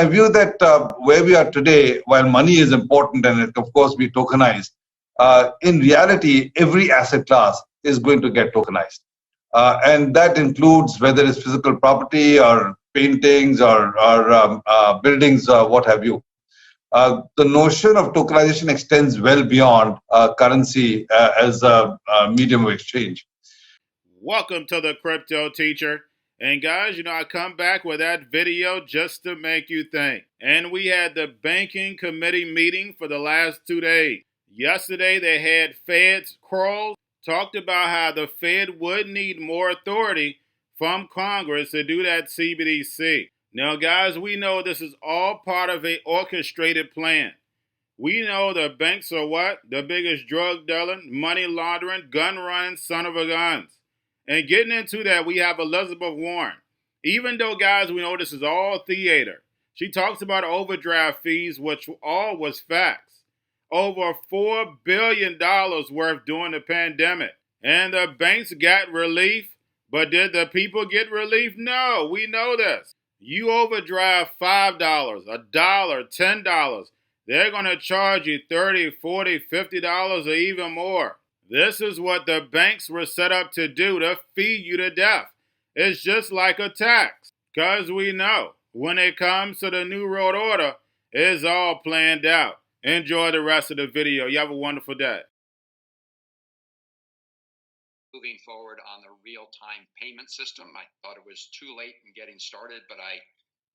I view that where we are today, while money is important and it of course be tokenized, in reality, every asset class is going to get tokenized. And that includes whether it's physical property or paintings or buildings, what have you. The notion of tokenization extends well beyond currency as a medium of exchange. Welcome to the Crypto Teacher. And guys, I come back with that video just to make you think. And we had the banking committee meeting for the last 2 days. Yesterday they had Fed's Kroll talked about how the Fed would need more authority from Congress to do that Cbdc. Now guys, we know this is all part of an orchestrated plan. We know the banks are what? The biggest drug dealing, money laundering, gun running son of a guns. And getting into that, we have Elizabeth Warren. Even though, guys, we know this is all theater, she talks about overdraft fees, which all was facts. Over $4 billion worth during the pandemic. And the banks got relief, but did the people get relief? No, we know this. You overdraft $5, $1, $10. They're going to charge you $30, $40, $50 or even more. This is what the banks were set up to do, to feed you to death. It's just like a tax. Because we know when it comes to the New World Order, it's all planned out. Enjoy the rest of the video. You have a wonderful day. Moving forward on the real-time payment system. I thought it was too late in getting started, but I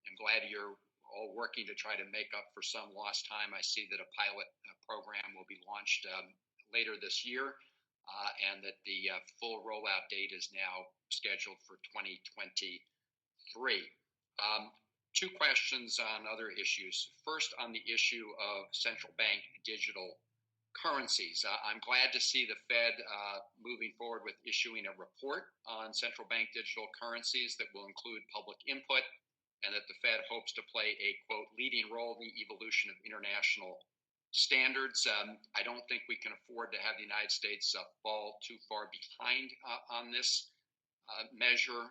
am glad you're all working to try to make up for some lost time. I see that a pilot program will be launched later this year, and that the full rollout date is now scheduled for 2023. Two questions on other issues. First, on the issue of central bank digital currencies. I'm glad to see the Fed moving forward with issuing a report on central bank digital currencies that will include public input, and that the Fed hopes to play a, quote, leading role in the evolution of international standards. I don't think we can afford to have the United States fall too far behind on this measure,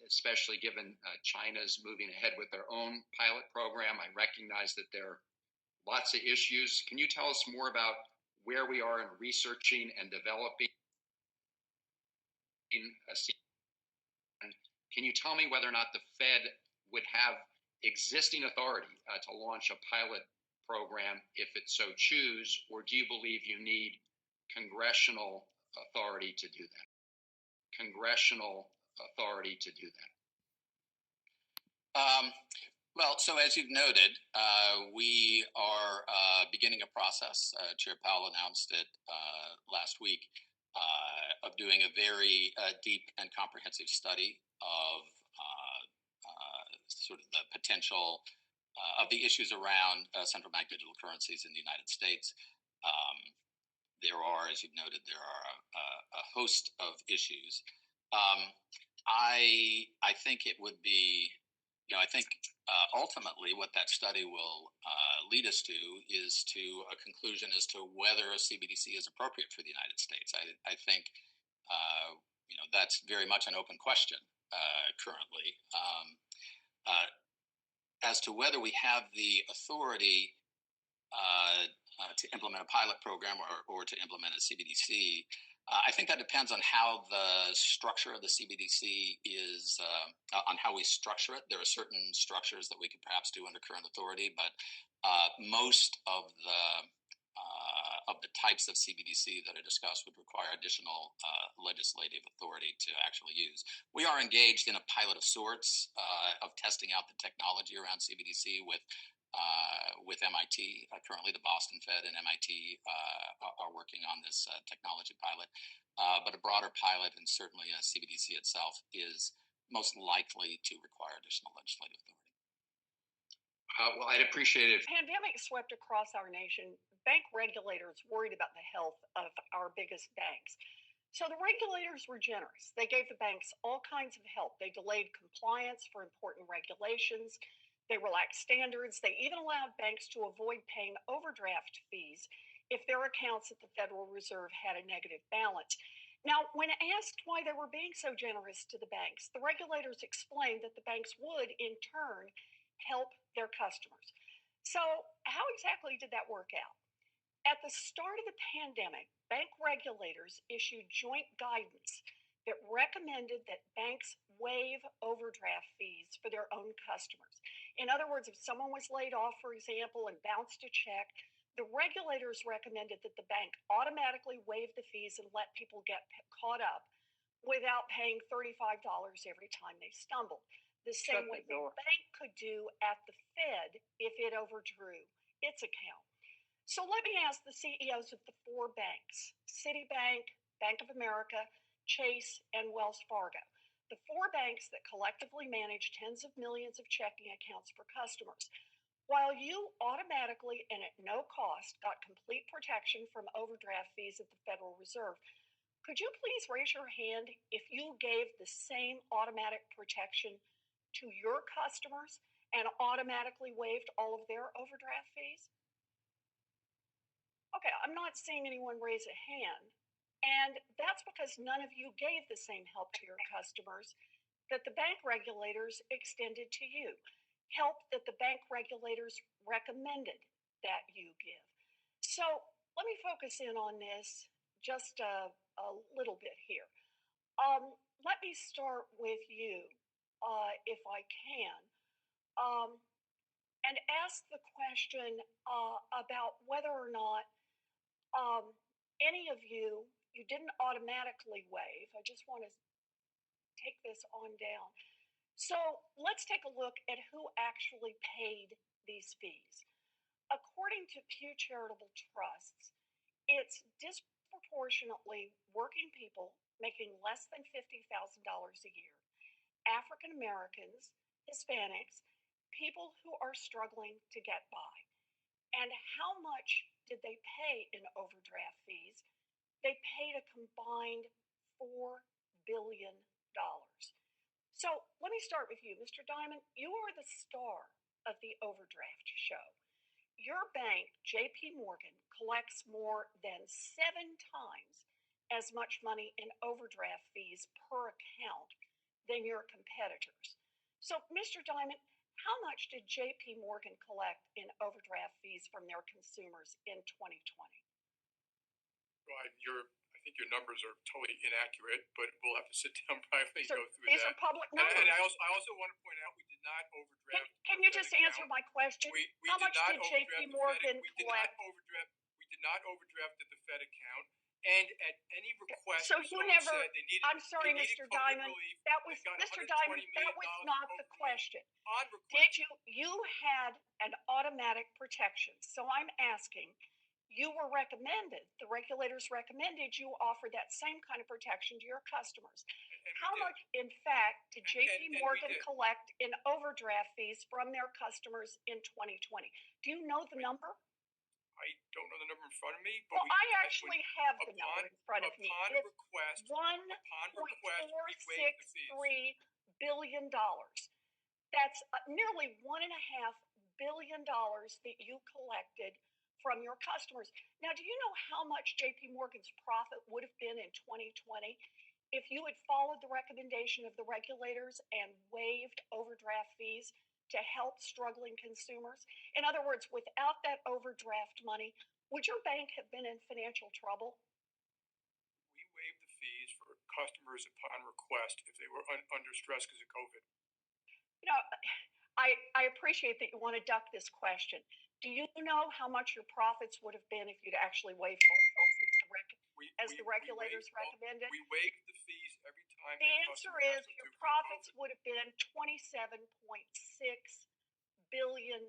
especially given China's moving ahead with their own pilot program. I recognize that there are lots of issues. Can you tell us more about where we are in researching and developing a and can you tell me whether or not the Fed would have existing authority to launch a pilot program if it so choose, or do you believe you need congressional authority to do that? Congressional authority to do that. Well, so as you've noted, we are beginning a process. Chair Powell announced it last week of doing a very deep and comprehensive study of sort of the potential of the issues around central bank digital currencies in the United States. There are, as you've noted, there are a host of issues. I think it would be, I think ultimately what that study will lead us to is to a conclusion as to whether a CBDC is appropriate for the United States. I think, that's very much an open question currently. As to whether we have the authority to implement a pilot program or to implement a CBDC, I think that depends on how the structure of the CBDC is, on how we structure it. There are certain structures that we could perhaps do under current authority, but most of the types of CBDC that are discussed would require additional legislative authority to actually use. We are engaged in a pilot of sorts of testing out the technology around CBDC with MIT. Currently, the Boston Fed and MIT are working on this technology pilot. But a broader pilot, and certainly a CBDC itself, is most likely to require additional legislative authority. Well, I'd appreciate it. Pandemic swept across our nation. Bank regulators worried about the health of our biggest banks. So the regulators were generous. They gave the banks all kinds of help. They delayed compliance for important regulations. They relaxed standards. They even allowed banks to avoid paying overdraft fees if their accounts at the Federal Reserve had a negative balance. Now, when asked why they were being so generous to the banks, the regulators explained that the banks would, in turn, help their customers. So, how exactly did that work out? At the start of the pandemic, bank regulators issued joint guidance that recommended that banks waive overdraft fees for their own customers. In other words, if someone was laid off, for example, and bounced a check, the regulators recommended that the bank automatically waive the fees and let people get caught up without paying $35 every time they stumbled. The same way the bank could do at the Fed if it overdrew its account. So let me ask the CEOs of the four banks, Citibank, Bank of America, Chase, and Wells Fargo, the four banks that collectively manage tens of millions of checking accounts for customers. While you automatically and at no cost got complete protection from overdraft fees at the Federal Reserve, could you please raise your hand if you gave the same automatic protection to your customers and automatically waived all of their overdraft fees? Okay, I'm not seeing anyone raise a hand. And that's because none of you gave the same help to your customers that the bank regulators extended to you. Help that the bank regulators recommended that you give. So let me focus in on this just a little bit here. Let me start with you, if I can, and ask the question about whether or not any of you didn't automatically waive. I just want to take this on down. So let's take a look at who actually paid these fees. According to Pew Charitable Trusts, it's disproportionately working people making less than $50,000 a year, African Americans, Hispanics, people who are struggling to get by. And how much did they pay in overdraft fees? They paid a combined $4 billion. So let me start with you, Mr. Diamond. You are the star of the overdraft show. Your bank, JP Morgan, collects more than 7 times as much money in overdraft fees per account than your competitors. So, Mr. Diamond, how much did JP Morgan collect in overdraft fees from their consumers in 2020? Well, I think your numbers are totally inaccurate, but we'll have to sit down privately and So go through these that. are public numbers. And I also want to point out we did not overdraft. Can you just answer my question? How much did JP Morgan collect? We did not overdraft at the Fed account. And at any request, so you never. They needed, I'm sorry, Mr. Diamond. Relief, that was Mr. Diamond. That was not the question. Did you had an automatic protection? So I'm asking. You were recommended. The regulators recommended you offer that same kind of protection to your customers. How much, in fact, did JP Morgan collect in overdraft fees from their customers in 2020? Do you know the number? I don't know the number in front of me. But well, I actually have the number in front of me. It's $1.463 billion. That's nearly $1.5 billion that you collected from your customers. Now, do you know how much JP Morgan's profit would have been in 2020 if you had followed the recommendation of the regulators and waived overdraft fees to help struggling consumers? In other words, without that overdraft money, would your bank have been in financial trouble? We waived the fees for customers upon request if they were under stress because of COVID. You know, I appreciate that you want to duck this question. Do you know how much your profits would have been if you'd actually waived all as the regulators recommended? We waived the fees every time. The answer is your profits would have been $27.6 billion.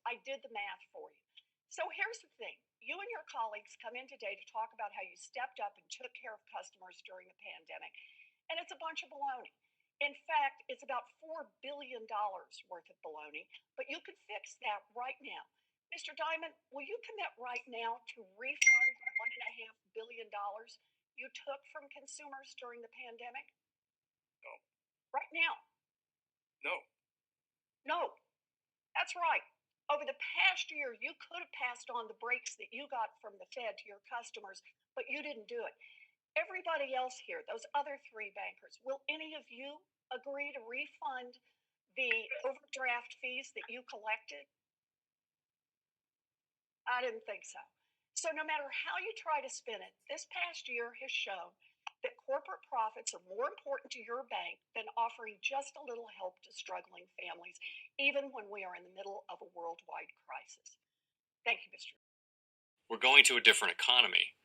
I did the math for you. So here's the thing. You and your colleagues come in today to talk about how you stepped up and took care of customers during the pandemic. And it's a bunch of baloney. In fact, it's about $4 billion worth of baloney, but you can fix that right now. Mr. Diamond, will you commit right now to refund the $1.5 billion you took from consumers during the pandemic? No. Right now? No. No. That's right. Over the past year, you could have passed on the breaks that you got from the Fed to your customers, but you didn't do it. Everybody else here, those other three bankers, will any of you agree to refund the overdraft fees that you collected? I didn't think so. So no matter how you try to spin it, this past year has shown that corporate profits are more important to your bank than offering just a little help to struggling families, even when we are in the middle of a worldwide crisis. Thank you, Mr. We're going to a different economy,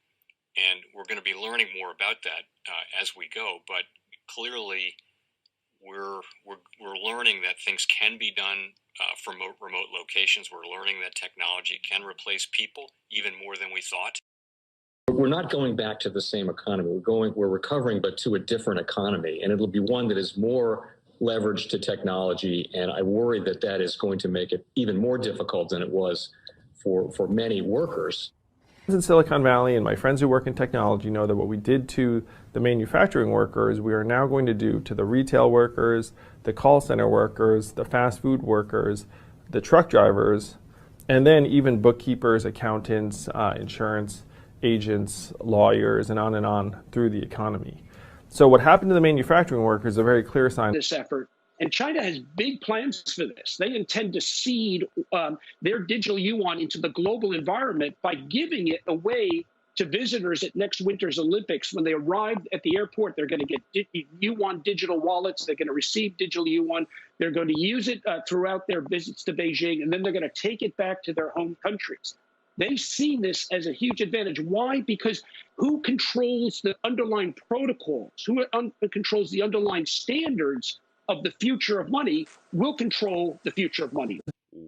and we're going to be learning more about that as we go. But clearly, we're learning that things can be done from remote locations. We're learning that technology can replace people even more than we thought. We're not going back to the same economy. We're recovering, but to a different economy, and it'll be one that is more leveraged to technology. And I worry that that is going to make it even more difficult than it was for many workers. In Silicon Valley, and my friends who work in technology know that what we did to the manufacturing workers, we are now going to do to the retail workers, the call center workers, the fast food workers, the truck drivers, and then even bookkeepers, accountants, insurance agents, lawyers, and on through the economy. So what happened to the manufacturing workers is a very clear sign. This effort, and China has big plans for this. They intend to seed their digital yuan into the global environment by giving it away to visitors at next winter's Olympics. When they arrive at the airport, they're going to get yuan digital wallets. They're going to receive digital yuan. They're going to use it throughout their visits to Beijing, and then they're going to take it back to their home countries. They see this as a huge advantage. Why? Because who controls the underlying protocols, who controls the underlying standards of the future of money will control the future of money.